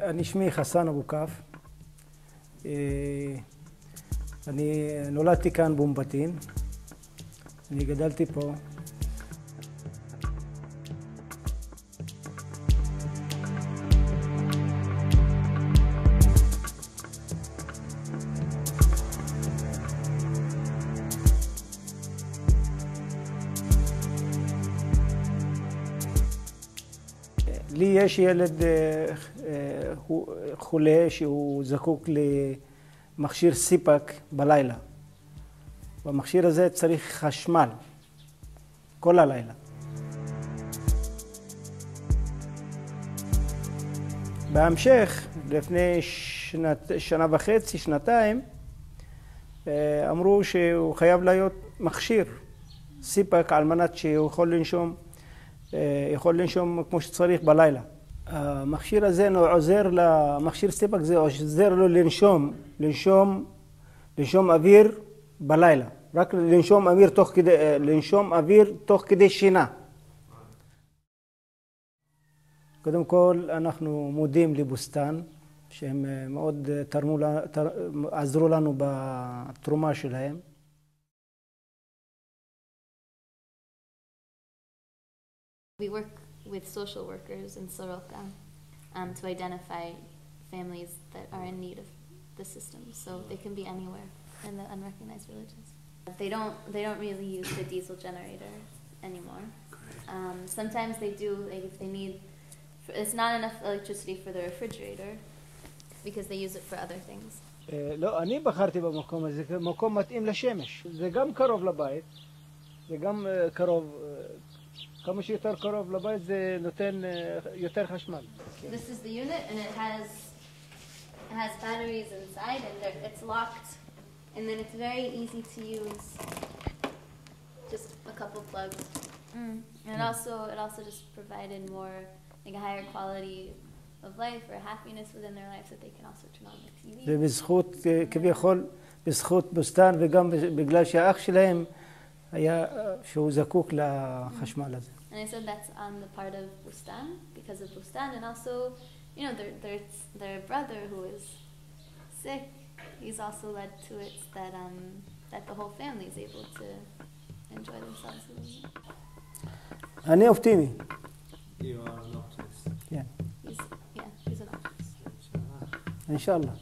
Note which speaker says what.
Speaker 1: אני שמי חסן אבו כף. אני נולדתי כאן באום בטין. אני גדלתי פה. לי יש ילד חולה שהוא זקוק למכשיר סיפאק בלילה. במכשיר הזה צריך חשמל כל הלילה. בהמשך, לפני שנה וחצי, שנתיים, אמרו שהוא חייב להיות מכשיר סיפאק על מנת שהוא יכול לנשום כמו שצריך בלילה. המכשיר הזה עוזר למכשיר סיפאק, זה עוזר לו לנשום אוויר בלילה. רק לנשום אוויר תוך כדי שינה. קודם כל אנחנו מודים לבוסתן, שהם מאוד עזרו לנו בתרומה שלהם.
Speaker 2: We work with social workers in Soroka to identify families that are in need of the system, so they can be anywhere in the unrecognized villages. They don't really use the diesel generator anymore. Sometimes they do, like if they need, it's not enough electricity for the refrigerator because they use it for other things.
Speaker 1: לא, אני בחרתי במקום הזה, מקום מתאים לשמש. זה גם קרוב לבית, זה גם קרוב. כמה שיותר קרוב לבית זה נותן יותר חשמל.
Speaker 2: This is the unit and it has batteries inside and it's locked and then it's very easy to use. Just a couple plugs. And it also just provided more like a higher quality of life or happiness within their lives that they can also turn on the TV.
Speaker 1: זה בזכות כביכול בזכות בוסתן וגם בגלל שהאח שלהם היה שהוא זקוק לחשמל הזה.
Speaker 2: And I said that's on the part of Bustan, because of Bustan, and also, you know, their brother who is sick, he's also led to it that the whole family is able to enjoy themselves.
Speaker 1: אני אופטימי.
Speaker 3: You are an optimist.
Speaker 1: כן.
Speaker 2: He's an optimist.
Speaker 1: אינשאללה.